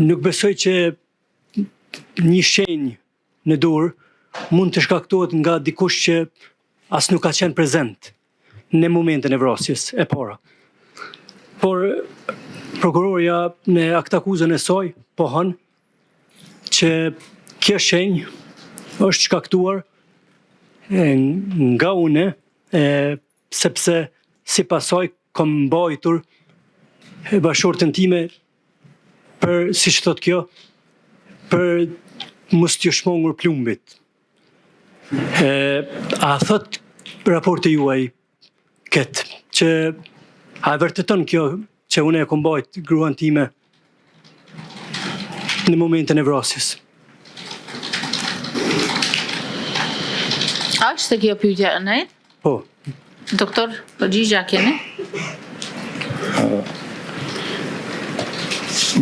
Nuk besoj që një shenjë në dorë mund të shkaktohet nga dikush që as nuk ka qenë prezent në momentin e vrasjes e para. Por prokuroria në aktakuzën e saj pohon që kjo shenjë është shkaktuar nga une, sepse si pasaj kam mbajtur bashortën time për, si që thot kjo, për mos t'ju shmongur plumbit. A thot raporti juaj këtë, që a vërteton kjo që une e kom bajt gruan time në momentin e vrasjes? A është kjo pyetja e nejt? Po. Doktor, përgjigje a keni?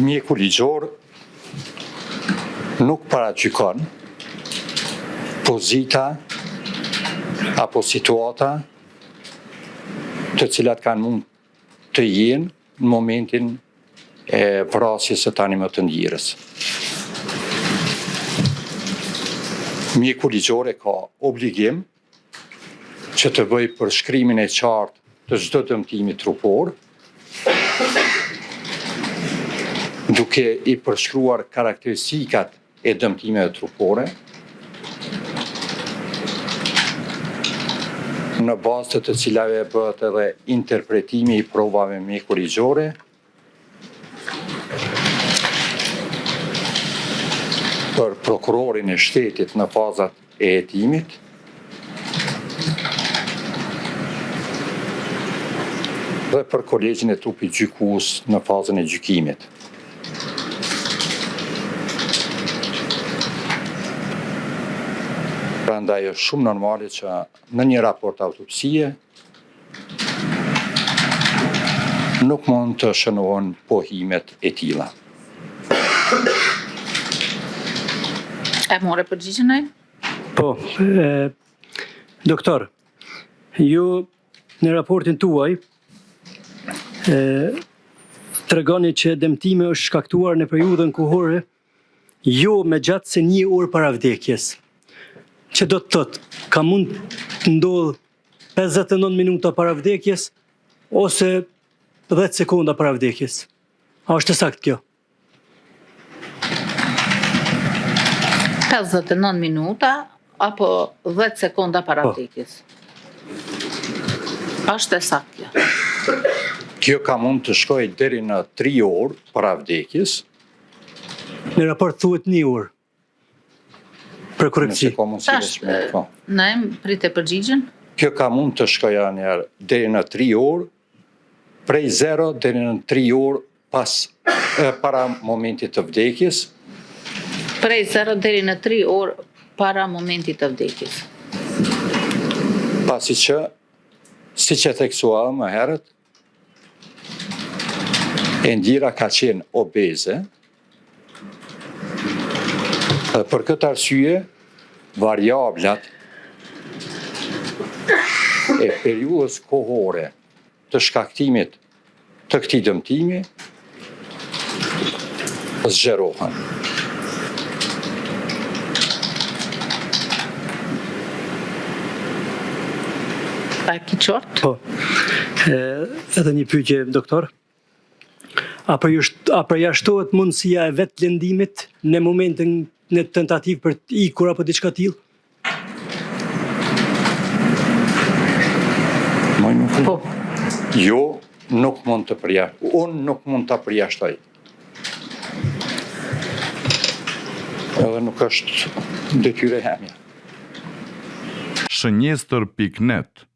Mjeku ligjor nuk paragjykon pozita apo situata të cilat kanë mund të jenë në momentin e vrasjes së tani më të ndjirës. Mjeku ligjor e ka obligim që të bëj përshkrimin e qartë të çdo dëmtimi trupor, duke i përshkruar karakteristikat e dëmtimeve trupore, në bazë të cilave bëhet edhe interpretimi i provave mjekurigjore, për prokurorin e shtetit në fazat e hetimit, dhe për kolegjin e trupit gjykues në fazën e gjykimit. Prandaj është shumë normale që në një raport autopsie nuk mund të shënohen pohimet e tilla. E more përgjigjen ai? Po, doktor, ju në raportin tuaj tregoni që dëmtimi është shkaktuar në periudhën kohore jo me gjatë se 1 orë para vdekjes. Që do të thotë, ka mund të ndodhë 59 minuta para vdekjes ose 10 sekonda para vdekjes. A është saktë kjo? 59 minuta apo 10 sekonda para vdekjes. Është saktë kjo. Kjo ka mund të shkojë deri në 3 orë para vdekjes. Në raport thuhet 1 orë. Për korrektësi. Ne pritet përgjigjen. Kjo ka mund të shkojë anëherë deri në 3 orë, prej 0 deri në 3 orë para momentit të vdekjes. Prej 0 deri në 3 orë para momentit të vdekjes. Pasi që, siç e theksuam më herët, e ndjera ka qenë obeze, dhe për këtë arsye, variablat e periudhës kohore të shkaktimit të këtij dëmtimi zgjerohen. A ki qartë? Po, edhe një pyetje, doktor. A përjashtohet mundësia e vetë lëndimit në momentin në tentativë për të ikur apo diçka tillë? Po. Jo, nuk mund të përjashtoj. Unë nuk mund të përjashtoj. Edhe nuk është detyre e mia. Shënjestër.net